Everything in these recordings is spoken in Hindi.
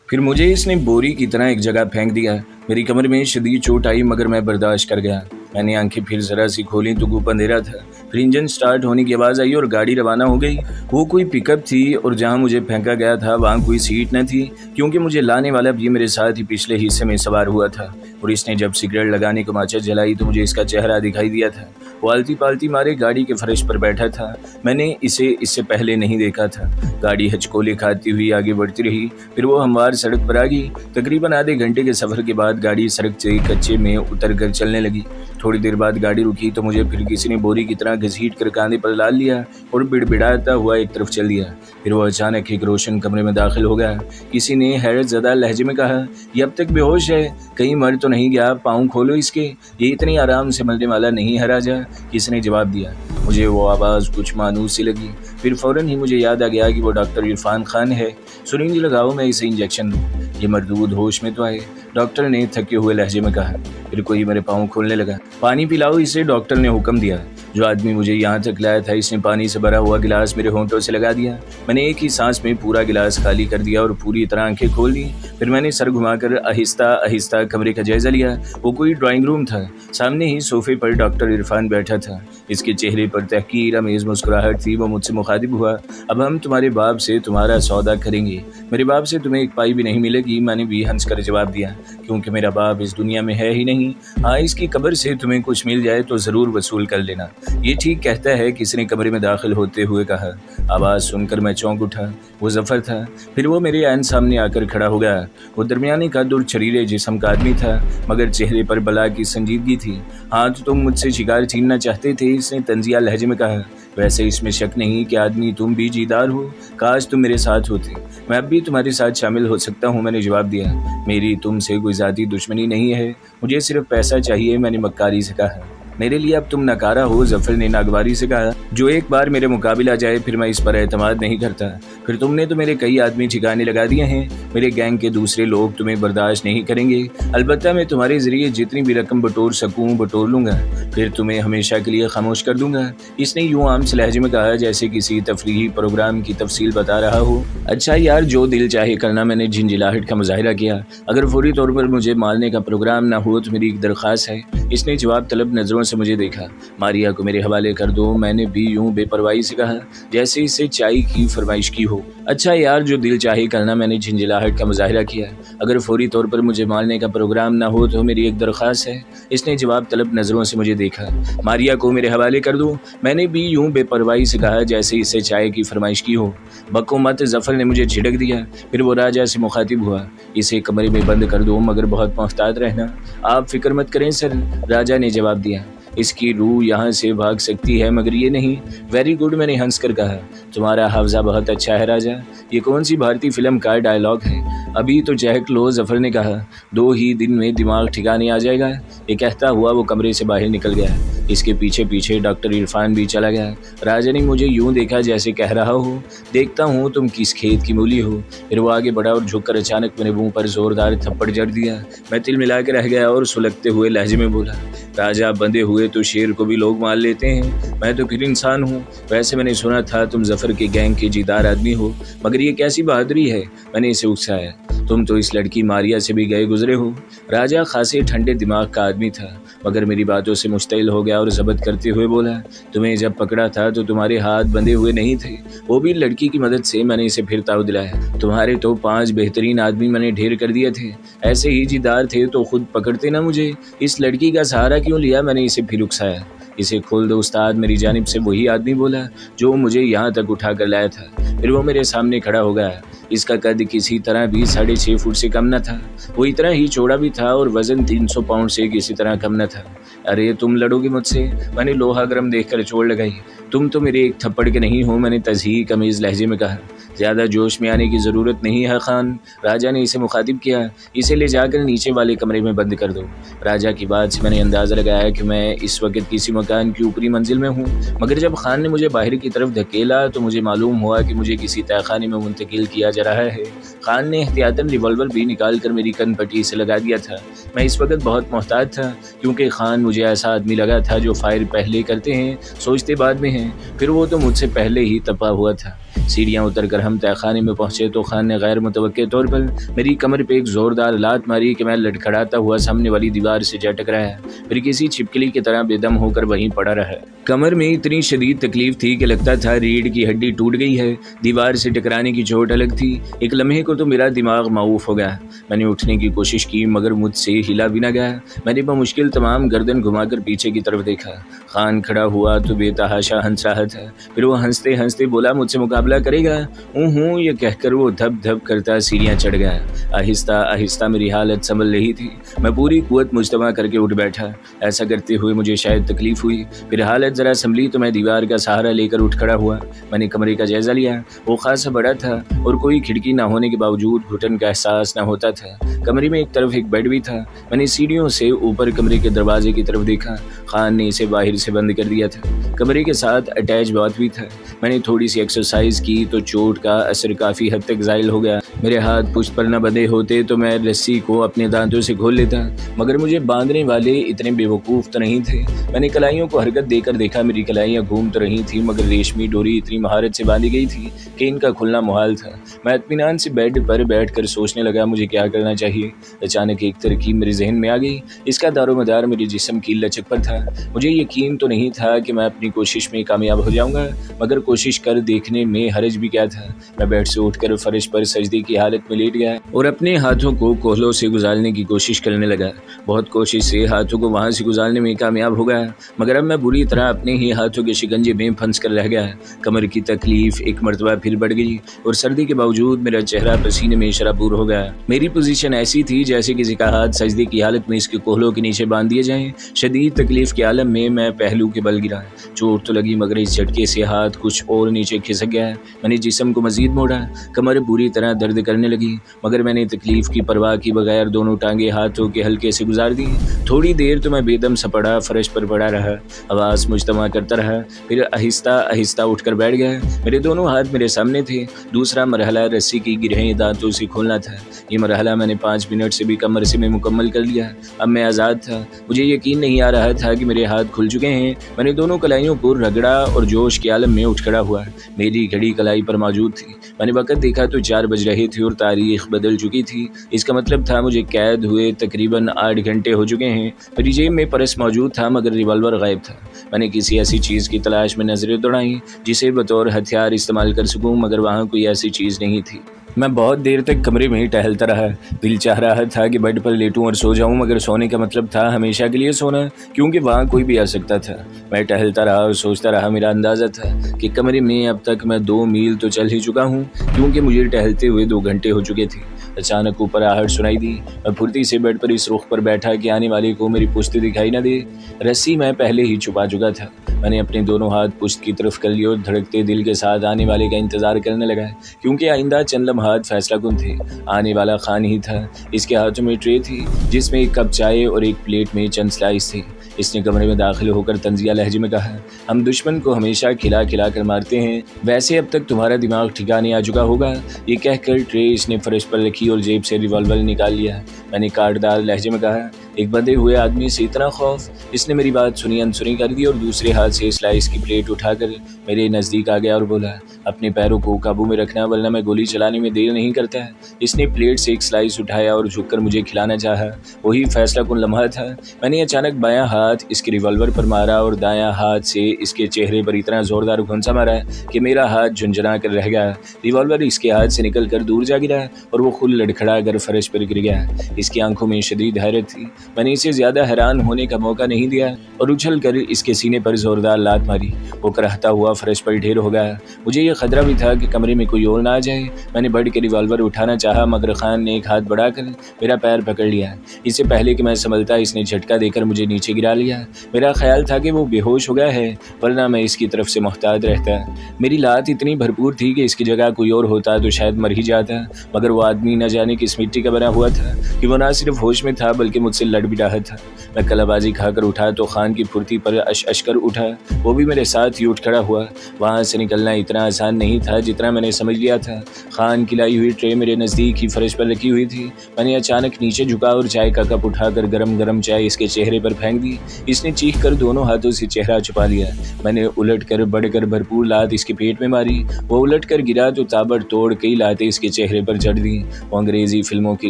फिर मुझे इसने बोरी की तरह एक जगह फेंक दिया। मेरी कमर में शदीद चोट आई मगर मैं बर्दाश्त कर गया। मैंने आंखें फिर जरा सी खोली तो ऊपर अंधेरा था। फिर इंजन स्टार्ट होने की आवाज़ आई और गाड़ी रवाना हो गई। वो कोई पिकअप थी और जहाँ मुझे फेंका गया था वहाँ कोई सीट न थी, क्योंकि मुझे लाने वाला भी मेरे साथ ही पिछले हिस्से में सवार हुआ था। और इसने जब सिगरेट लगाने को माचिस जलाई तो मुझे इसका चेहरा दिखाई दिया था। वो आलती पालती मारे गाड़ी के फर्श पर बैठा था। मैंने इसे इससे पहले नहीं देखा था। गाड़ी हचकोले खाती हुई आगे बढ़ती रही। फिर वो हमवार सड़क पर आ गई। तकरीबन आधे घंटे के सफ़र के बाद गाड़ी सड़क से कच्चे में उतर कर चलने लगी। थोड़ी देर बाद गाड़ी रुकी तो मुझे फिर किसी ने बोरी की तरह घसीट कर कांधे पर डाल लिया और बिड़बिड़ाता हुआ एक तरफ चल दिया। फिर वो अचानक एक रोशन कमरे में दाखिल हो गया। किसी ने हैरत ज़दा लहजे में कहा, ये अब तक बेहोश है, कहीं मर तो नहीं गया? पाँव खोलो इसके, ये इतनी आराम से मरने वाला नहीं है राजा। किसी ने जवाब दिया। मुझे वो आवाज़ कुछ मानूस सी लगी। फिर फ़ौरन ही मुझे याद आ गया कि वो डॉक्टर इरफान खान है। सुरिंज लगाओ, मैं इसे इंजेक्शन दूँ। ये मरदूद होश में तो आए, डॉक्टर ने थके हुए लहजे में कहा। फिर कोई मेरे पाँव खोलने लगा। पानी पिलाओ इसे, डॉक्टर ने हुक्म दिया। जो आदमी मुझे यहाँ तक लाया था इसने पानी से भरा हुआ गिलास मेरे होंठों से लगा दिया। मैंने एक ही सांस में पूरा गिलास खाली कर दिया और पूरी तरह आंखें खोल ली। फिर मैंने सर घुमाकर आहिस्ता आहिस्ता कमरे का जायजा लिया। वो कोई ड्राइंग रूम था। सामने ही सोफे पर डॉक्टर इरफान बैठा था। इसके चेहरे पर तहकीर अमेज़ मुस्कुराहट थी। वो मुझसे मुखातिब हुआ, अब हम तुम्हारे बाप से तुम्हारा सौदा करेंगे। मेरे बाप से तुम्हें एक पाई भी नहीं मिलेगी। मैंने भी हंस कर जवाब दिया, क्योंकि मेरा बाप इस दुनिया में है ही नहीं। हाँ, इसकी कब्र से तुम्हें कुछ मिल जाए तो ज़रूर वसूल कर लेना। ये ठीक कहता है, किसी ने कमरे में दाखिल होते हुए कहा। आवाज़ सुनकर मैं चौंक उठा। वो जफ़र था। फिर वो मेरे ऐन सामने आकर खड़ा हो गया। वो दरमियानी कद और छरीले जिस्म का आदमी था, मगर चेहरे पर बला की संजीदगी थी। हाँ, तो तुम मुझसे शिकार छीनना चाहते थे, इसने तंजिया लहजे में कहा। वैसे इसमें शक नहीं कि आदमी तुम भी जीदार हो। काश तुम मेरे साथ होते, मैं अब भी तुम्हारे साथ शामिल हो सकता हूँ। मैंने जवाब दिया, मेरी तुमसे कोई ज़ाती दुश्मनी नहीं है, मुझे सिर्फ पैसा चाहिए। मैंने मक्कारी से कहा। मेरे लिए अब तुम नकारा हो, जफ़र ने नागवारी से कहा। जो एक बार मेरे मुकाबिला जाए फिर मैं इस पर एतमाद नहीं करता। फिर तुमने तो मेरे कई आदमी ठिकाने लगा दिए हैं। मेरे गैंग के दूसरे लोग तुम्हें बर्दाश्त नहीं करेंगे। अलबत्ता मैं तुम्हारे ज़रिए जितनी भी रकम बटोर सकूँ बटोर लूँगा, फिर तुम्हें हमेशा के लिए खामोश कर दूँगा। इसने यूँ आम से लहजे में कहा जैसे किसी तफरीही प्रोग्राम की तफसील बता रहा हो। अच्छा यार, जो दिल चाहे करना। मैंने झिंझिलाहट का मुजाहिरा किया। अगर फौरी तौर पर मुझे मारने का प्रोग्राम ना हो तो मेरी एक दरख्वास्त है। इसने जवाब तलब नज़रों से मुझे देखा। मारिया को मेरे हवाले कर दो। मैंने भी यूं बेपरवाही से कहा जैसे इसे चाय की फरमाइश की हो। अच्छा यार, जो दिल चाहे करना। मैंने झिंझिलाहट का मुजाहिरा किया। अगर फौरी तौर पर मुझे मारने का प्रोग्राम ना हो तो मेरी एक दरख्वास्त है। इसने जवाब तलब नज़रों से मुझे देखा। मारिया को मेरे हवाले कर दो। मैंने भी यूं बेपरवाही से कहा जैसे इसे चाय की फरमाइश की हो। बको मत, जफ़र ने मुझे झिड़क दिया। फिर वो राजा से मुखातिब हुआ, इसे कमरे में बंद कर दो, मगर बहुत मोहतात रहना। आप फिक्र मत करें सर, राजा ने जवाब दिया। इसकी रूह यहाँ से भाग सकती है मगर ये नहीं। वेरी गुड, मैंने हंस कर कहा। तुम्हारा हावजा बहुत अच्छा है राजा। ये कौन सी भारतीय फिल्म का डायलॉग है? अभी तो चहक लो, जफ़र ने कहा। 2 ही दिन में दिमाग ठिकाने आ जाएगा। ये कहता हुआ वो कमरे से बाहर निकल गया। इसके पीछे पीछे डॉक्टर इरफान भी चला गया। राजा ने मुझे यूं देखा जैसे कह रहा हो, देखता हूँ तुम किस खेत की मूली हो। फिर वो आगे बढ़ा और झुककर अचानक मेरे मुंह पर जोरदार थप्पड़ जड़ दिया। मैं तिल मिला के रह गया और सुलगते हुए लहजे में बोला, राजा, बंधे हुए तो शेर को भी लोग मार लेते हैं, मैं तो फिर इंसान हूँ। वैसे मैंने सुना था तुम जफ़र के गैंग के जीदार आदमी हो, मगर ये कैसी बहादुरी है? मैंने इसे उकसाया। तुम तो इस लड़की मारिया से भी गए गुजरे हो। राजा खासे ठंडे दिमाग का आदमी था, मगर मेरी बातों से मुश्तिल हो गया और ज़ब्त करते हुए बोला, तुम्हें जब पकड़ा था तो तुम्हारे हाथ बंधे हुए नहीं थे, वो भी लड़की की मदद से। मैंने इसे फिर ताव दिलाया। तुम्हारे तो 5 बेहतरीन आदमी मैंने ढेर कर दिए थे। ऐसे ही जीदार थे तो खुद पकड़ते ना मुझे। इस लड़की का सहारा क्यों लिया? मैंने इसे फिर उकसाया। इसे खोल दो उस्ताद, मेरी जानिब से वही आदमी बोला जो मुझे यहाँ तक उठा कर लाया था। फिर वो मेरे सामने खड़ा हो गया। इसका कद किसी तरह भी 6.5 फुट से कम न था। वो इतना ही चौड़ा भी था और वज़न 300 पाउंड से किसी तरह कम न था। अरे तुम लड़ोगे मुझसे? मैंने लोहा गर्म देखकर चोट लगाई। तुम तो मेरे एक थप्पड़ के नहीं हो, मैंने तज़हीक अमीज़ लहजे में कहा। ज़्यादा जोश में आने की ज़रूरत नहीं है खान, राजा ने इसे मुखातिब किया। इसे ले जाकर नीचे वाले कमरे में बंद कर दो। राजा की बात से मैंने अंदाज़ा लगाया कि मैं इस वक्त किसी मकान की ऊपरी मंजिल में हूँ, मगर जब खान ने मुझे बाहर की तरफ धकेला तो मुझे मालूम हुआ कि मुझे किसी तहखाने में मुंतकिल किया जा रहा है। खान ने एहतियातन रिवॉल्वर भी निकाल कर मेरी कन पट्टी से लगा दिया था। मैं इस वक्त बहुत मोहतात था, क्योंकि खान मुझे ऐसा आदमी लगा था जो फायर पहले करते हैं सोचते बाद में हैं। फिर वो तो मुझसे पहले ही तपा हुआ था। सीढ़ियाँ उतरकर हम तहखाने में पहुँचे तो खान ने गैर मुतवक्के तौर पर मेरी कमर पे एक ज़ोरदार लात मारी कि मैं लड़खड़ाता हुआ सामने वाली दीवार से जा टकराया, फिर किसी छिपकली की तरह बेदम होकर वहीं पड़ा रहा। कमर में इतनी शदीद तकलीफ थी कि लगता था रीढ़ की हड्डी टूट गई है। दीवार से टकराने की चोट अलग थी। एक लम्हे को तो मेरा दिमाग माऊफ हो गया। मैंने उठने की कोशिश की मगर मुझसे हिला भी न गया। मैंने बमुश्किल तमाम गर्दन घुमाकर पीछे की तरफ देखा। खान खड़ा हुआ तो बेतहाशा हंस रहा था। फिर वो हंसते हंसते बोला, मुझसे मुकाबला करेगा? हूँ ये कहकर वो धप धप करता सीढ़ियाँ चढ़ गया। आहिस्ता आहिस्ता मेरी हालत संभल रही थी। मैं पूरी कुव्वत मुजतमा करके उठ बैठा। ऐसा करते हुए मुझे शायद तकलीफ हुई। फिर हालत ज़रा संभली तो मैं दीवार का सहारा लेकर उठ खड़ा हुआ। मैंने कमरे का जायज़ा लिया। वो खासा बड़ा था और कोई खिड़की ना होने के बावजूद घुटन का एहसास न होता था। कमरे में एक तरफ एक बेड भी था। मैंने सीढ़ियों से ऊपर कमरे के दरवाजे की तरफ देखा। खान ने इसे बाहर से बंद कर दिया था। कमरे के साथ अटैच बाथ भी था। मैंने थोड़ी सी एक्सरसाइज की तो चोट का असर काफ़ी हद तक ज़ायल हो गया। मेरे हाथ पुश्त पर न बंधे होते तो मैं रस्सी को अपने दांतों से खोल लेता, मगर मुझे बांधने वाले इतने बेवकूफ़ तो नहीं थे। मैंने कलाइयों को हरकत देकर देखा। मेरी कलाइयाँ घूम तो रही थी मगर रेशमी डोरी इतनी महारत से बांधी गई थी कि इनका खुलना मुहाल था। मैं इत्मीनान से बेड पर बैठकर सोचने लगा मुझे क्या करना चाहिए। अचानक एक तरकीब मेरे जहन में आ गई। इसका दारोमदार मेरे जिस्म की लचक पर था। मुझे यकीन तो नहीं था कि मैं अपनी कोशिश में कामयाब हो जाऊंगा, मगर कोशिश कर देखने में हरज भी क्या था। मैं बेड से उठकर फर्श पर सजदे की हालत में लेट गया और अपने हाथों को कोहलों से गुजारने की कोशिश करने लगा। बहुत कोशिश से हाथों को वहां से गुजारने में कामयाब हो गया, मगर अब मैं बुरी तरह अपने ही हाथों के शिकंजे में फंस कर रह गया। कमर की तकलीफ एक मरतबा फिर बढ़ गई और सर्दी के बावजूद मेरा चेहरा पसीने में शराबूर हो गया। मेरी पोजीशन ऐसी थी जैसे किसी का हाथ सजदे की हालत में इसके कोहलों के नीचे बांध दिए जाएं। शदीद तकलीफ के आलम में मैं पहलू के बल गिरा। चोट तो लगी मगर इस झटके से हाथ कुछ और नीचे खिसक गया। मैंने जिस्म को मजीद मोड़ा। कमर बुरी तरह दर्द करने लगी, मगर मैंने तकलीफ की परवाह की बगैर दोनों टांगे हाथों के हल्के से गुजार दी। थोड़ी देर तो मैं बेदम सपड़ा फर्श पर पड़ा रहा, आवाज़ मुजतमा करता रहा। फिर आहिस्ता आहिस्ता उठकर बैठ गया। मेरे दोनों हाथ मेरे सामने थे। दूसरा मरहला रस्सी की गिरहें दांतों से खोलना था। ये मरहला मैंने 5 मिनट से भी कम अरसे में मुकम्मल कर लिया। अब मैं आज़ाद था। मुझे यकीन नहीं आ रहा था कि मेरे हाथ खुल चुके हैं। मैंने दोनों कलाइयों को रगड़ा और जोश के आलम में उठ खड़ा हुआ। मेरी घड़ी कलाई पर मौजूद थी। मैंने वक्त देखा तो 4 बज रहे थे और तारीख बदल चुकी थी। इसका मतलब था मुझे कैद हुए तकरीबन 8 घंटे हो चुके हैं। मेरी जेब में पर्स मौजूद था मगर रिवॉल्वर गायब था। मैंने किसी ऐसी चीज़ की तलाश में नजरें दौड़ाई जिसे बतौर हथियार इस्तेमाल कर सकूं, मगर वहाँ कोई ऐसी चीज़ नहीं थी। मैं बहुत देर तक कमरे में ही टहलता रहा। दिल चाह रहा था कि बेड पर लेटूं और सो जाऊं, मगर सोने का मतलब था हमेशा के लिए सोना, क्योंकि वहाँ कोई भी आ सकता था। मैं टहलता रहा और सोचता रहा। मेरा अंदाज़ा था कि कमरे में अब तक मैं 2 मील तो चल ही चुका हूँ, क्योंकि मुझे टहलते हुए 2 घंटे हो चुके थे। अचानक ऊपर आहट सुनाई दी। मैं फुर्ती से बेड पर इस रुख पर बैठा कि आने वाले को मेरी पुश्त दिखाई न दे। रस्सी मैं पहले ही छुपा चुका था। मैंने अपने दोनों हाथ पुश्त की तरफ कर लिए और धड़कते दिल के साथ आने वाले का इंतज़ार करने लगा, क्योंकि आइंदा चंद लम्हात फैसला कुन थे। आने वाला खान ही था। इसके हाथों में ट्रे थी जिसमें 1 कप चाय और 1 प्लेट में चंद स्लाइस थे। इसने कमरे में दाखिल होकर तंजिया लहजे में कहा, हम दुश्मन को हमेशा खिला खिला कर मारते हैं, वैसे अब तक तुम्हारा दिमाग ठिकाने आ चुका होगा। ये कहकर ट्रे इसने फर्श पर रखी और जेब से रिवॉल्वर निकाल लिया। मैंने काटदार लहजे में कहा, एक बंधे हुए आदमी से इतना खौफ। इसने मेरी बात सुनी अनसुनी कर दी और दूसरे हाथ से स्लाइस की प्लेट उठाकर मेरे नज़दीक आ गया और बोला, अपने पैरों को काबू में रखना वरना मैं गोली चलाने में देर नहीं करता है। इसने प्लेट से 1 स्लाइस उठाया और झुककर मुझे खिलाना चाहा। वही फैसला कुन लम्हा था। मैंने अचानक बायां हाथ इसके रिवॉल्वर पर मारा और दायां हाथ से इसके चेहरे पर इतना ज़ोरदार घुंसा मारा कि मेरा हाथ झुंझुना कर रह गया। रिवॉल्वर इसके हाथ से निकल कर दूर जा गिरा और वो खुद लड़खड़ा कर फर्श पर गिर गया। इसकी आंखों में शदीद हैरत थी। मैंने इसे ज़्यादा हैरान होने का मौका नहीं दिया और उछल कर इसके सीने पर ज़ोरदार लात मारी। वो करहता हुआ फर्श पर ढेर हो गया। मुझे ये खतरा भी था कि कमरे में कोई और ना आ जाए। मैंने बढ़ के रिवॉल्वर उठाना चाहा, मगर खान ने एक हाथ बढ़ाकर मेरा पैर पकड़ लिया। इससे पहले कि मैं संभलता इसने झटका देकर मुझे नीचे गिरा लिया। मेरा ख्याल था कि वो बेहोश हो गया है, वरना मैं इसकी तरफ से मोहतात रहता। मेरी लात इतनी भरपूर थी कि इसकी जगह कोई और होता तो शायद मर ही जाता, मगर वो आदमी न जाने किस मिट्टी का बना हुआ था कि वो ना सिर्फ होश में था बल्कि मुझसे लड़ भी रहा था। मैं कलाबाजी खाकर उठा तो खान की फुर्ती पर अश कर उठा, वो भी मेरे साथ ही उठ खड़ा हुआ। वहाँ से निकलना इतना आसान नहीं था जितना मैंने समझ लिया था। खान की लाई हुई ट्रे मेरे नज़दीक ही फर्श पर रखी हुई थी। मैंने अचानक नीचे झुका और चाय का कप उठाकर गरम गरम चाय इसके चेहरे पर फेंक दी। इसने चीख कर दोनों हाथों से चेहरा छुपा लिया। मैंने उलट कर बढ़कर भरपूर लात इसके पेट में मारी। वो उलट कर गिरा तो ताबड़तोड़ कई लातें इसके चेहरे पर जड़ दी। वो अंग्रेजी फिल्मों की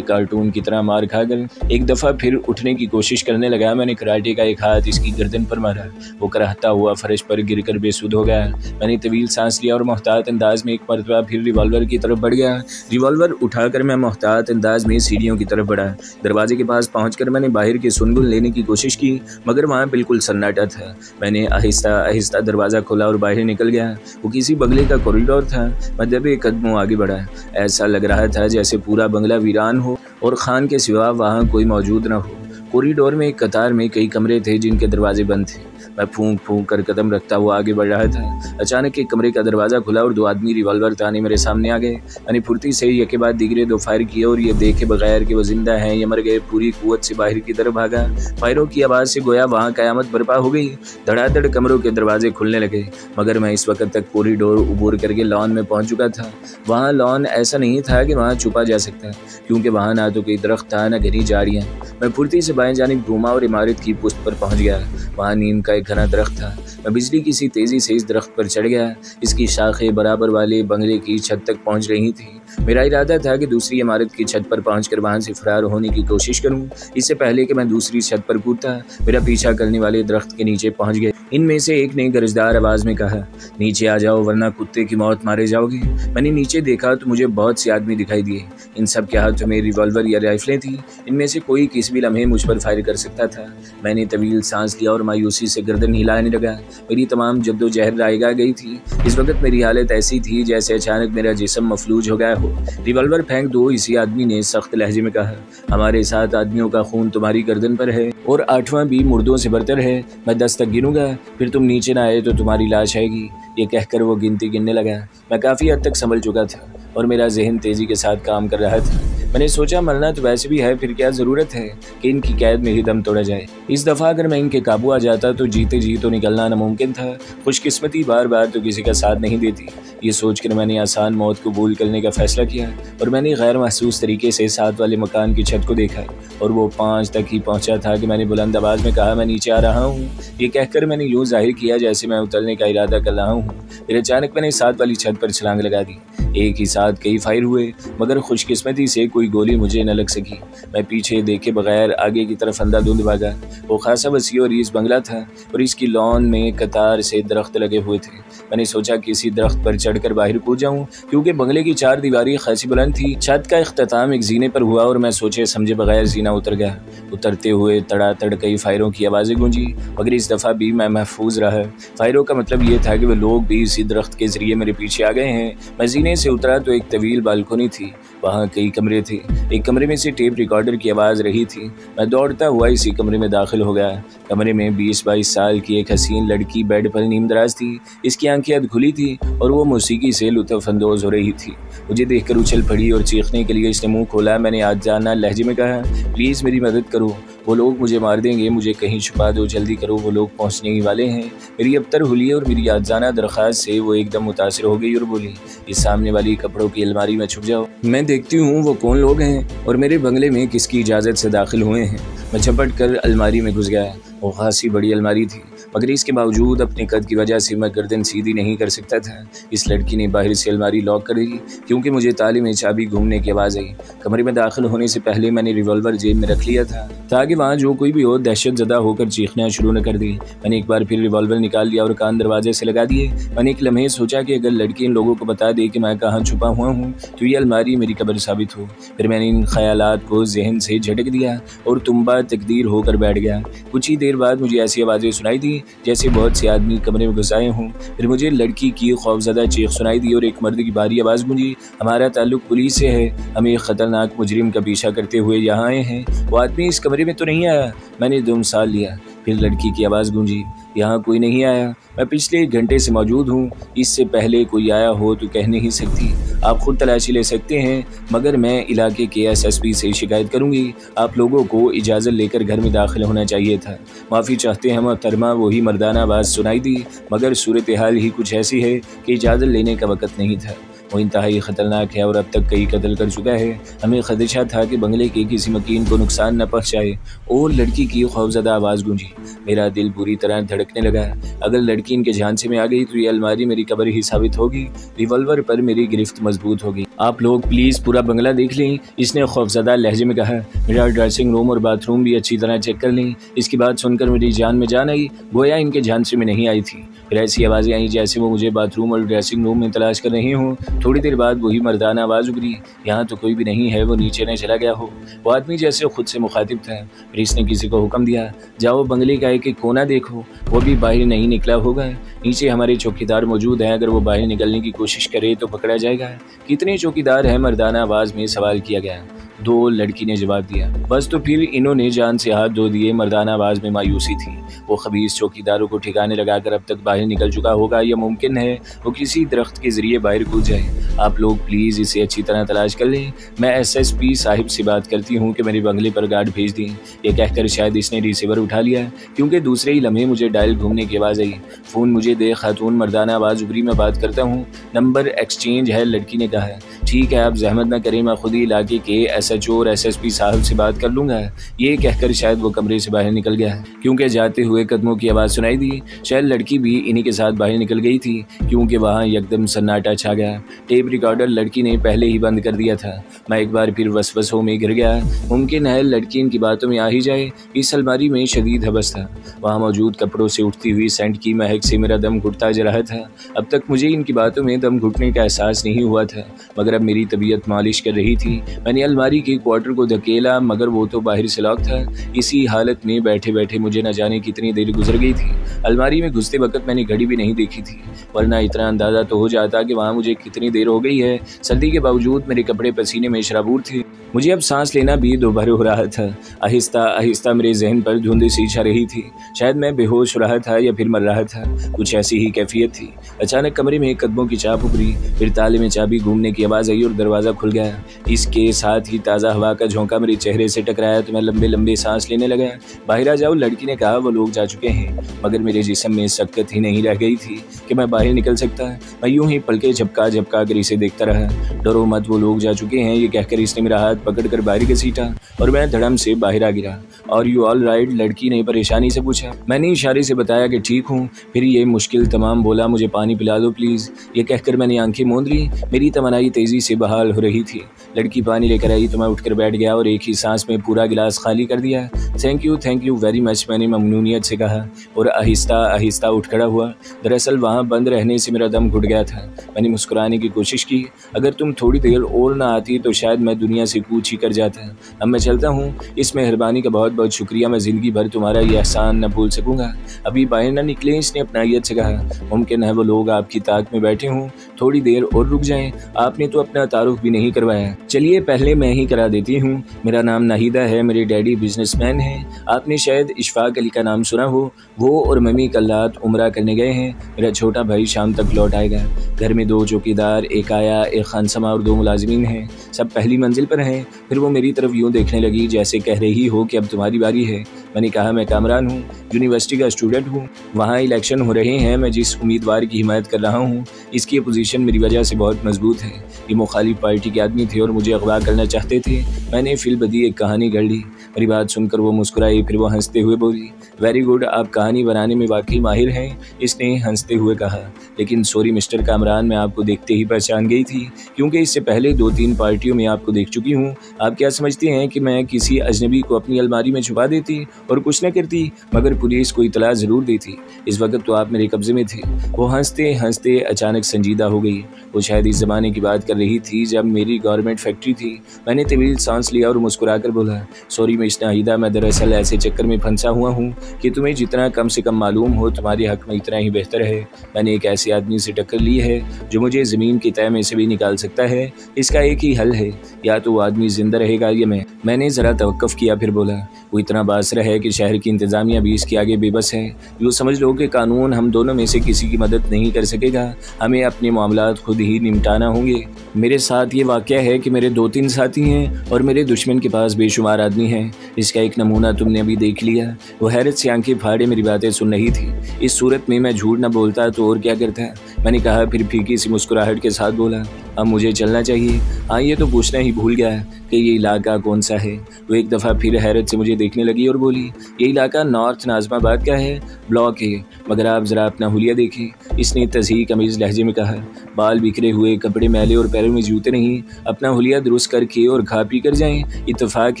कार्टून की तरह मार खाकर एक दफ़ा फिर उठने की कोशिश करने लगा। मैंने कराटे का एक हाथ इसकी गर्दन पर मारा। वो कराहता हुआ फर्श पर गिरकर बेसुध हो गया। मैंने तवील सांस लिया और मोहतात अंदाज में एक मरतबा फिर रिवॉल्वर की तरफ बढ़ गया। रिवॉल्वर उठाकर मैं मोहतात अंदाज में सीढ़ियों की तरफ बढ़ा। दरवाजे के पास पहुंचकर मैंने बाहर के सुनगुन लेने की कोशिश की, मगर वहाँ बिल्कुल सन्नाटा था। मैंने आहिस्ता आहिस्ता दरवाज़ा खोला और बाहर निकल गया। वो किसी बंगले का कॉरिडोर था। मैं दबे कदमों आगे बढ़ा। ऐसा लग रहा था जैसे पूरा बंगला वीरान हो और खान के सिवा वहाँ कोई मौजूद न हो। कॉरिडोर में एक कतार में कई कमरे थे जिनके दरवाजे बंद थे। मैं फूंक फूंक कर कदम रखता हुआ आगे बढ़ रहा था। अचानक एक कमरे का दरवाज़ा खुला और दो आदमी रिवॉल्वर ताने मेरे सामने आ गए। मैंने फुर्ती से एक के बाद दिगरे दो फायर किए और ये देखे बगैर कि वो जिंदा हैं या मर गए पूरी कुव्वत से बाहर की तरफ भागा। फायरों की आवाज़ से गोया वहाँ क़यामत बर्पा हो गई। धड़ाधड़ कमरों के दरवाजे खुलने लगे, मगर मैं इस वक्त तक कॉरिडोर उबूर करके लॉन में पहुँच चुका था। वहाँ लॉन ऐसा नहीं था कि वहाँ छुपा जा सकता, क्योंकि वहाँ ना तो कोई दरख्त था न घनी झाड़ियाँ। मैं फुर्ती से बाएं जानिब घूमा और इमारत की पुश्त पर पहुँच गया। वहाँ नीम का एक घना दरख्त था। मैं बिजली की सी तेज़ी से इस दरख्त पर चढ़ गया। इसकी शाखें बराबर वाले बंगले की छत तक पहुँच रही थी। मेरा इरादा था कि दूसरी इमारत की छत पर पहुंचकर वहां से फरार होने की कोशिश करूं। इससे पहले कि मैं दूसरी छत पर कूदता, मेरा पीछा करने वाले दरख्त के नीचे पहुंच गए। इनमें से एक ने गरजदार आवाज़ में कहा, नीचे आ जाओ वरना कुत्ते की मौत मारे जाओगे। मैंने नीचे देखा तो मुझे बहुत से आदमी दिखाई दिए। इन सब के हाथों में रिवॉल्वर या राइफलें थी। इनमें से कोई किसी भी लम्हे मुझ पर फायर कर सकता था। मैंने तवील सांस लिया और मायूसी से गर्दन हिलाने लगा। मेरी तमाम जद्दोजहद रायगा गई थी। इस वक्त मेरी हालत ऐसी थी जैसे अचानक मेरा जिस्म मफलूज हो गया हो। रिवॉल्वर फेंक दो, इसी आदमी ने सख्त लहजे में कहा। हमारे 7 आदमियों का खून तुम्हारी गर्दन पर है और 8वां भी मुर्दों से बरतर है। मैं 10 तक गिनूंगा, फिर तुम नीचे ना आए तो तुम्हारी लाश आएगी। ये कहकर वो गिनती गिनने लगा। मैं काफ़ी हद तक संभल चुका था और मेरा जहन तेज़ी के साथ काम कर रहा था। मैंने सोचा मरना तो वैसे भी है, फिर क्या ज़रूरत है कि इनकी कैद में ही दम तोड़ा जाए। इस दफ़ा अगर मैं इनके काबू आ जाता तो जीते जी तो निकलना नामुमकिन था। खुशकिस्मती बार बार तो किसी का साथ नहीं देती। ये सोचकर मैंने आसान मौत कबूल करने का फ़ैसला किया और मैंने गैर महसूस तरीके से 7 वाले मकान की छत को देखा और वो 5 तक ही पहुँचा था कि मैंने बुलंद आवाज़ में कहा, मैं नीचे आ रहा हूँ। ये कहकर मैंने यूँ जाहिर किया जैसे मैं उतरने का इरादा कर रहा हूँ। फिर अचानक मैंने 7 वाली छत पर छलांग लगा दी। एक ही साथ कई फायर हुए, मगर खुशकिस्मती से कोई गोली मुझे न लग सकी। मैं पीछे देखे बगैर आगे की तरफ अंधाधुंध भागा। वो खासा वसी और इस बंगला था और इसकी लॉन में कतार से दरख्त लगे हुए थे। मैंने सोचा किसी दरख्त पर चढ़कर बाहर कूद जाऊं, क्योंकि बंगले की 4 दीवारी खासी बुलंद थी। छत का इख्तिताम एक जीने पर हुआ और मैं सोचे समझे बगैर जीना उतर गया। उतरते हुए तड़ातड़ कई फायरों की आवाज़ें गूंजी, मगर इस दफ़ा भी मैं महफूज रहा। फायरों का मतलब ये था कि वो लोग भी इसी दरख्त के जरिए मेरे पीछे आ गए हैं। मैं जीने से उतरा तो एक तवील बालकोनी थी। वहाँ कई कमरे थे। एक कमरे में से टेप रिकॉर्डर की आवाज़ रही थी। मैं दौड़ता हुआ इसी कमरे में दाखिल हो गया। कमरे में 20-22 साल की एक हसीन लड़की बेड पर नीमदराज थी। इसकी आंखें अध खुली थी और वो मौसीकी से लुत्फ़ अंदोज़ हो रही थी। मुझे देखकर उछल पड़ी और चीखने के लिए इसने मुंह खोला। मैंने आज जाना लहजे में कहा, प्लीज़ मेरी मदद करो, वो लोग मुझे मार देंगे, मुझे कहीं छुपा दो, जल्दी करो, वो लोग पहुंचने ही वाले हैं। मेरी अबतर हुलिये और मेरी आजाना दरख्वास्त से वो एकदम मुतासिर हो गई और बोली, इस सामने वाली कपड़ों की अलमारी में छुप जाओ, मैं देखती हूँ वो कौन लोग हैं और मेरे बंगले में किसकी इजाज़त से दाखिल हुए हैं। मैं झपट कर अलमारी में घुस गया। वो खासी बड़ी अलमारी थी, मगर इसके बावजूद अपने कद की वजह से मैं गर्दन सीधी नहीं कर सकता था। इस लड़की ने बाहर से अलमारी लॉक कर दी, क्योंकि मुझे ताले में चाबी घूमने की आवाज़ आई। कमरे में दाखिल होने से पहले मैंने रिवॉल्वर जेब में रख लिया था, ताकि वहाँ जो कोई भी हो दहशत ज़दा होकर चीखना शुरू न कर दी। मैंने एक बार फिर रिवॉल्वर निकाल लिया और कान दरवाजे से लगा दिए। मैंने एक लम्हे सोचा कि अगर लड़की इन लोगों को बता दे कि मैं कहाँ छुपा हुआ हूँ तो ये अलमारी मेरी कब्र साबित हो। फिर मैंने इन ख्यालात को जहन से झटक दिया और तुम्बा तकदीर होकर बैठ गया। कुछ ही देर बाद मुझे ऐसी आवाज़ें सुनाई दी जैसे बहुत से आदमी कमरे में घुस आए हों। फिर मुझे लड़की की खौफजदा चीख सुनाई दी और एक मर्द की भारी आवाज़ गूंजी, हमारा ताल्लुक पुलिस से है, हम एक ख़तरनाक मुजरिम का पीछा करते हुए यहाँ आए हैं। वो आदमी इस कमरे में तो नहीं आया। मैंने दम साल लिया, फिर लड़की की आवाज़ गूंजी, यहाँ कोई नहीं आया, मैं पिछले 1 घंटे से मौजूद हूँ, इससे पहले कोई आया हो तो कह नहीं सकती। आप खुद तलाशी ले सकते हैं, मगर मैं इलाके के SSP से शिकायत करूँगी। आप लोगों को इजाज़त लेकर घर में दाखिल होना चाहिए था। माफ़ी चाहते हैं मोहतरमा, वही मर्दाना आवाज़ सुनाई दी, मगर सूरत हाल ही कुछ ऐसी है कि इजाज़त लेने का वक़्त नहीं था। वो इंतहाई ख़तरनाक है और अब तक कई कत्ल कर चुका है। हमें खदशा था कि बंगले के किसी मकीन को नुकसान न पहुँचाए। और लड़की की खौफजदा आवाज़ गूंजी। मेरा दिल बुरी तरह धड़कने लगा। अगर लड़की इनके झांसे में आ गई तो ये अलमारी मेरी कब्र ही साबित होगी। रिवॉल्वर पर मेरी गिरफ्त मजबूत होगी। आप लोग प्लीज़ पूरा बंगला देख लें, इसने खौफजदा लहजे में कहा। मेरा ड्रेसिंग रूम और बाथरूम भी अच्छी तरह चेक कर लें। इसकी बात सुनकर मेरी जान में जान आई, गोया इनके झांसे में नहीं आई थी। फिर ऐसी आवाज़ें आई जैसे वो मुझे बाथरूम और ड्रेसिंग रूम में तलाश कर रही हूँ। थोड़ी देर बाद वही मर्दाना आवाज़ उभरी, यहाँ तो कोई भी नहीं है, वो नीचे न चला गया हो। वो आदमी जैसे खुद से मुखातिब था। फिर इसने किसी को हुक्म दिया, जाओ बंगले का एक कोना देखो, वो भी बाहर नहीं निकला होगा। नीचे हमारे चौकीदार मौजूद हैं, अगर वो बाहर निकलने की कोशिश करे तो पकड़ा जाएगा। कितने चौकीदार हैं? मर्दाना आवाज़ में सवाल किया गया। 2, लड़की ने जवाब दिया। बस तो फिर इन्होंने जान से हाथ धो दिए। मर्दाना आवाज़ में मायूसी थी। वो खबीस चौकीदारों को ठिकाने लगाकर अब तक बाहर निकल चुका होगा, या मुमकिन है वो किसी दरख्त के ज़रिए बाहर कूद जाए। आप लोग प्लीज़ इसे अच्छी तरह तलाश कर लें। मैं SSP साहिब से बात करती हूँ कि मेरे बंगले पर गार्ड भेज दें। ये कहकर शायद इसने रिसीवर उठा लिया, क्योंकि दूसरे ही लम्हे मुझे डायल घूमने की आवाज़ आई। फ़ोन मुझे दे खातून। मर्दाना आवाज़ उभरी, मैं बात करता हूँ। नंबर एक्सचेंज है, लड़की ने कहा। ठीक है, आप जहमत न करें, मैं खुद ही इलाके के SHO और SSP साहब से बात कर लूँगा। ये कहकर शायद वो कमरे से बाहर निकल गया, क्योंकि जाते हुए कदमों की आवाज़ सुनाई दी। शायद लड़की भी इन्हीं के साथ बाहर निकल गई थी, क्योंकि वहाँ एकदम सन्नाटा छा गया। टेप रिकॉर्डर लड़की ने पहले ही बंद कर दिया था। मैं एक बार फिर वसवसों में गिर गया। मुमकिन है लड़की इनकी बातों में आ ही जाए। इस अलमारी में शदीद हवस था। वहाँ मौजूद कपड़ों से उठती हुई सेंट की महक से मेरा दम घुटता जा रहा था। अब तक मुझे इनकी बातों में दम घुटने का एहसास नहीं हुआ था, मगर अब मेरी तबीयत मालिश कर रही थी। मैंने अलमारी के क्वार्टर को धकेला, मगर वो तो बाहर से लॉक था। इसी हालत में बैठे बैठे मुझे न जाने कितनी देर गुजर गई थी। अलमारी में घुसते वक्त मैंने घड़ी भी नहीं देखी थी, वरना इतना अंदाज़ा तो हो जाता कि वहाँ मुझे कितनी देर हो गई है। सर्दी के बावजूद मेरे कपड़े पसीने में शराबूर थे। मुझे अब सांस लेना भी दोबारा हो रहा था। आहिस्ता आहिस्ता मेरे जहन पर धुंध सी छा रही थी। शायद मैं बेहोश हो रहा था या फिर मर रहा था, कुछ ऐसी ही कैफियत थी। अचानक कमरे में कदमों की चाप उभरी, फिर ताले में चाबी घूमने की आवाज़ आई और दरवाज़ा खुल गया। इसके साथ ही ताज़ा हवा का झोंका मेरे चेहरे से टकराया तो मैं लंबे लंबे सांस लेने लगा। बाहर आ जाओ, लड़की ने कहा। वो लोग जा चुके हैं, मगर मेरे जिस्म में सकत ही नहीं रह गई थी कि मैं बाहर निकल सकता। मैं यूं ही पलके झपका झपका कर इसे देखता रहा। डरो मत, वो लोग जा चुके हैं, ये कहकर इसने मेरा हाथ पकड़कर बाहर घसीटा और मैं धड़म से बाहर आ गिरा। और यू ऑल राइट? लड़की ने परेशानी से पूछा। मैंने इशारे से बताया कि ठीक हूँ। फिर ये मुश्किल तमाम बोला, मुझे पानी पिला दो प्लीज़। ये कहकर मैंने आंखें मूंद ली। मेरी तमन्नाई तेज़ी से बहाल हो रही थी। लड़की पानी लेकर आई तो मैं उठकर बैठ गया और एक ही सांस में पूरा गिलास खाली कर दिया। थैंक यू वेरी मच, मैंने ममनूनियत से कहा और आहिस्ता आहिस्ता उठ खड़ा हुआ। दरअसल वहाँ बंद रहने से मेरा दम घुट गया था। मैंने मुस्कुराने की कोशिश की। अगर तुम थोड़ी देर और ना आती तो शायद मैं दुनिया से कूच ही कर जाता। अब मैं चलता हूँ। इस मेहरबानी का बहुत बहुत शुक्रिया। मैं ज़िंदगी भर तुम्हारा ये एहसान न भूल सकूँगा। अभी बाहर ना निकले, इसने अपनायत से कहा। मुमकिन है वो लोग आपकी ताक में बैठे हों, थोड़ी देर और रुक जाएं। आपने तो अपना तारुफ भी नहीं करवाया। चलिए पहले मैं ही करा देती हूँ। मेरा नाम नाहिदा है, मेरे डैडी बिजनेसमैन हैं। आपने शायद इशफाक अली का नाम सुना हो। वो और मम्मी कल रात उम्रा करने गए हैं। मेरा छोटा भाई शाम तक लौट आएगा। घर में 2 चौकीदार, एक आया, एक खानसमा और 2 मुलाजिमीन हैं। सब पहली मंजिल पर हैं। फिर वो मेरी तरफ यूँ देखने लगी जैसे कह रही हो कि अब तुम्हारी बारी है। मैंने कहा मैं कामरान हूँ, यूनिवर्सिटी का स्टूडेंट हूँ। वहाँ इलेक्शन हो रहे हैं। मैं जिस उम्मीदवार की हिमायत कर रहा हूँ, इसकी अपोजिशन मेरी वजह से बहुत मजबूत है। ये मुखालिफ पार्टी के आदमी थे और मुझे अगवा करना चाहते थे। मैंने फिलबदी एक कहानी गढ़ ली। मेरी बात सुनकर वो मुस्कुराई, फिर वो हंसते हुए बोली, वेरी गुड, आप कहानी बनाने में वाकई माहिर हैं। इसने हंसते हुए कहा। लेकिन सॉरी मिस्टर कामरान, मैं आपको देखते ही पहचान गई थी, क्योंकि इससे पहले 2-3 पार्टियों में आपको देख चुकी हूँ। आप क्या समझते हैं कि मैं किसी अजनबी को अपनी अलमारी में छुपा देती और कुछ न करती, मगर पुलिस को इतला ज़रूर देती। इस वक्त तो आप मेरे कब्जे में थे। वो हंसते हंसते अचानक संजीदा हो गई। वो शायद इस ज़माने की बात कर रही थी जब मेरी गारमेंट फैक्ट्री थी। मैंने तवील सांस लिया और मुस्कुरा कर बोला, सॉरी मिस नाहिदा, मैं दरअसल ऐसे चक्कर में फंसा हुआ हूँ कि तुम्हें जितना कम से कम मालूम हो तुम्हारे हक में इतना ही बेहतर है। मैंने एक ऐसे आदमी से टक्कर ली है जो मुझे ज़मीन की तह में से भी निकाल सकता है। इसका एक ही हल है, या तो वो आदमी जिंदा रहेगा या मैंने ज़रा तवक्कुफ़ किया, फिर बोला, वो इतना बासरा है कि शहर की इंतज़ामिया भी इसके आगे बेबस है। यूँ समझ लो कि कानून हम दोनों में से किसी की मदद नहीं कर सकेगा। हमें अपने मामलात खुद ही निपटाना होंगे। मेरे साथ ये वाक़या है कि मेरे 2-3 साथी हैं और मेरे दुश्मन के पास बेशुमार आदमी हैं। इसका एक नमूना तुमने अभी देख लिया। वो हैरत से आंखें फाड़े मेरी बातें सुन रही थी। इस सूरत में मैं झूठ न बोलता तो और क्या करता। मैंने कहा, फिर फीकी सी मुस्कुराहट के साथ बोला, अब मुझे चलना चाहिए। हाँ, ये तो पूछना ही भूल गया कि ये इलाका कौन सा है। वो एक दफ़ा फिर हैरत से मुझे देखने लगी और बोली, ये इलाका नॉर्थ नाज़माबाद का है, ब्लॉक है, मगर आप ज़रा अपना हुलिया देखें। इसने तज़हीक अमीज़ लहजे में कहा। बाल बिखरे हुए, कपड़े मैले और पैरों में जूते नहीं। अपना हुलिया दुरुस्त करके और खा पी कर जाएँ। इत्तेफाक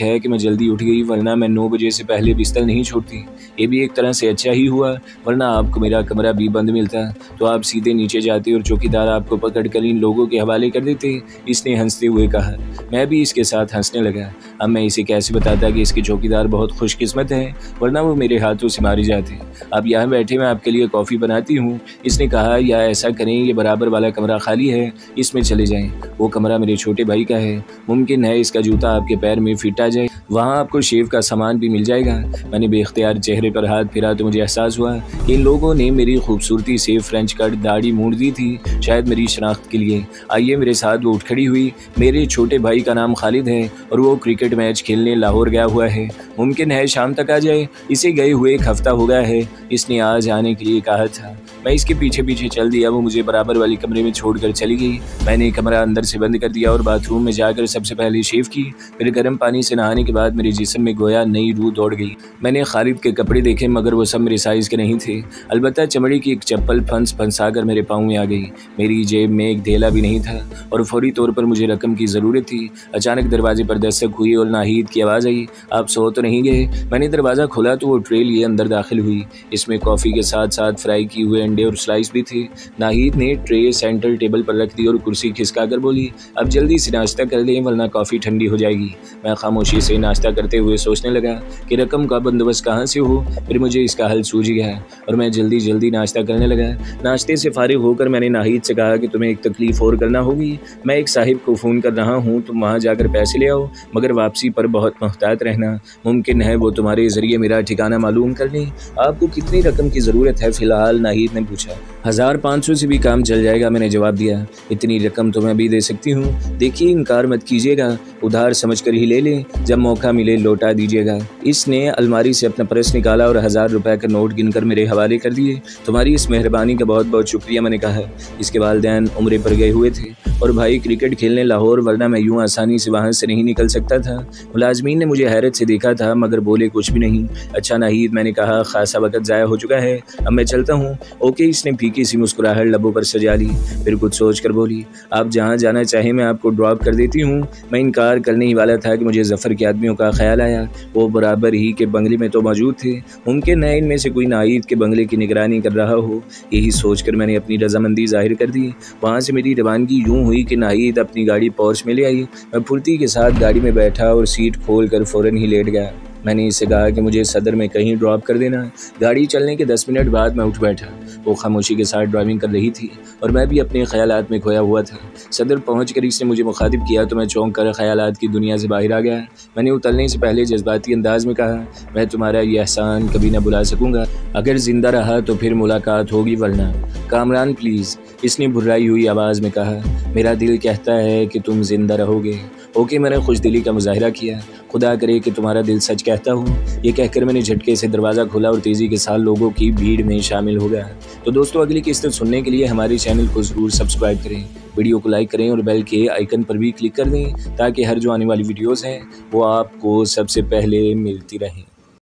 है कि मैं जल्दी उठ गई, वरना मैं 9 बजे से पहले बिस्तर नहीं छोड़ती। ये भी एक तरह से अच्छा ही हुआ, वरना आपको मेरा कमरा भी बंद मिलता तो आप सीधे नीचे जाते और चौकीदार आपको पकड़ कर इन लोगों के हवाले कर देते। इसने हंसते हुए कहा। मैं भी इसके साथ हंसने लगा। अब मैं इसे कैसे बताता कि इसके चौकीदार बहुत खुशकिस्मत हैं, वरना वो मेरे हाथों से मारे जाते। अब यहाँ बैठे मैं आपके लिए कॉफ़ी बनाती हूँ। इसने कहा, या ऐसा करें, ये बराबर वाला कमरा खाली है, इसमें चले जाएं। वो कमरा मेरे छोटे भाई का है। मुमकिन है इसका जूता आपके पैर में फिट आ जाए। वहाँ आपको शेव का सामान भी मिल जाएगा। मैंने बेख्तियार चेहरे पर हाथ फिरा तो मुझे एहसास हुआ कि इन लोगों ने मेरी खूबसूरती से फ्रेंच कट दाढ़ी मूड़ दी थी, शायद मेरी शनाख्त के लिए। आइए मेरे साथ। वो उठ खड़ी हुई। मेरे छोटे भाई का नाम खालिद है और वो क्रिकेट मैच खेलने लाहौर गया हुआ है। मुमकिन है शाम तक आ जाए। इसे गए हुए 1 हफ्ता हो गया है। इसने आज आने के लिए कहा था। मैं इसके पीछे पीछे चल दिया। वो मुझे बराबर वाली कमरे में छोड़कर चली गई। मैंने कमरा अंदर से बंद कर दिया और बाथरूम में जाकर सबसे पहले शेव की। फिर गर्म पानी से नहाने के बाद मेरे जिस्म में गोया नई रूह दौड़ गई। मैंने खालिद के कपड़े देखे, मगर वो सब मेरे साइज़ के नहीं थे। अलबत्ता चमड़ी की एक चप्पल फंसा कर मेरे पाँव में आ गई। मेरी जेब में एक धेला भी नहीं था और फौरी तौर पर मुझे रकम की ज़रूरत थी। अचानक दरवाजे पर दस्तक हुई और नाहिद की आवाज़ आई, आप सो तो नहीं गए? मैंने दरवाज़ा खोला तो वो ट्रे लिए अंदर दाखिल हुई। इसमें कॉफ़ी के साथ साथ फ्राई किए हुए अंडे और स्लाइस भी थे। नाहिद ने ट्रे सेंटर टेबल पर रख दी और कुर्सी खिसका कर बोली, अब जल्दी से नाश्ता कर लें, वरना कॉफ़ी ठंडी हो जाएगी। मैं खामोशी से नाश्ता करते हुए सोचने लगा कि रकम का बंदोबस्त कहाँ से हो। फिर मुझे इसका हल सूझ गया और मैं जल्दी जल्दी नाश्ता करने लगा। नाश्ते से फारिग होकर मैंने नाहिद से कहा कि तुम्हें एक तकलीफ़ और करना होगी। मैं एक साहिब को फ़ोन कर रहा हूँ, तुम वहाँ जाकर पैसे ले आओ, मगर वापसी पर बहुत मोहतात रहना। मुमकिन है वो तुम्हारे ज़रिए मेरा ठिकाना मालूम कर लें। आपको कितनी रकम की ज़रूरत है फ़िलहाल? नाहिद ने पूछा। 1500 से भी काम चल जाएगा, मैंने जवाब दिया। इतनी रकम तो मैं भी दे सकती हूँ। देखिए, इनकार मत कीजिएगा, उधार समझ कर ही ले लें, जब मौका मिले लौटा दीजिएगा। इसने अलमारी से अपना पर्स निकाला और 1000 रुपये का नोट गिनकर मेरे हवाले कर दिए। तुम्हारी इस मेहरबानी का बहुत बहुत शुक्रिया, मैंने कहा। इसके वालिदैन उम्रे पर गए हुए थे और भाई क्रिकेट खेलने लाहौर, वरना मैं यूँ आसानी से वहाँ से नहीं निकल सकता था। मुलाजमीन ने मुझे हैरत से देखा था, मगर बोले कुछ भी नहीं। अच्छा नाहिद, मैंने कहा, खासा वक्त ज़ाया हो चुका है, अब मैं चलता हूँ। ओके, इसने फीकी सी मुस्कुराहट लबों पर सजा ली। फिर कुछ सोच कर बोली, आप जहाँ जाना चाहें मैं आपको ड्रॉप कर देती हूँ। मैं इनकार करने ही वाला था कि मुझे जफ़र के आदमियों का ख्याल आया। वो बराबर ही के बंगले में तो मौजूद थे। मुमकिन है इनमें से कोई नाहिद के बंगले की निगरानी कर रहा हो। यही सोचकर मैंने अपनी रजामंदी जाहिर कर दी। वहाँ से मेरी रवानगी यूँ हुई कि नाहिद अपनी गाड़ी पोर्च में ले आई। मैं फुर्ती के साथ गाड़ी में बैठा और सीट खोल कर फ़ौरन ही लेट गया। मैंने इससे कहा कि मुझे सदर में कहीं ड्रॉप कर देना। गाड़ी चलने के 10 मिनट बाद मैं उठ बैठा। वो खामोशी के साथ ड्राइविंग कर रही थी और मैं भी अपने ख्यालात में खोया हुआ था। सदर पहुंचकर इसने मुझे मुखातिब किया तो मैं चौंक कर ख्यालात की दुनिया से बाहर आ गया। मैंने उतरने से पहले जज्बाती अंदाज में कहा, मैं तुम्हारा ये एहसान कभी न भुला सकूँगा। अगर ज़िंदा रहा तो फिर मुलाकात होगी, वरना कामरान प्लीज़, इसने भुर्राई हुई आवाज़ में कहा। मेरा दिल कहता है कि तुम ज़िंदा रहोगे। ओके, मैंने खुशदिली का मुजाहिरा किया। खुदा करे कि तुम्हारा दिल सच कहता हो। ये कहकर मैंने झटके से दरवाज़ा खोला और तेज़ी के साथ लोगों की भीड़ में शामिल हो गया। तो दोस्तों, अगली किस्त सुनने के लिए हमारे चैनल को ज़रूर सब्सक्राइब करें, वीडियो को लाइक करें और बेल के आइकन पर भी क्लिक कर दें, ताकि हर जो आने वाली वीडियोज़ हैं वो आपको सबसे पहले मिलती रहें।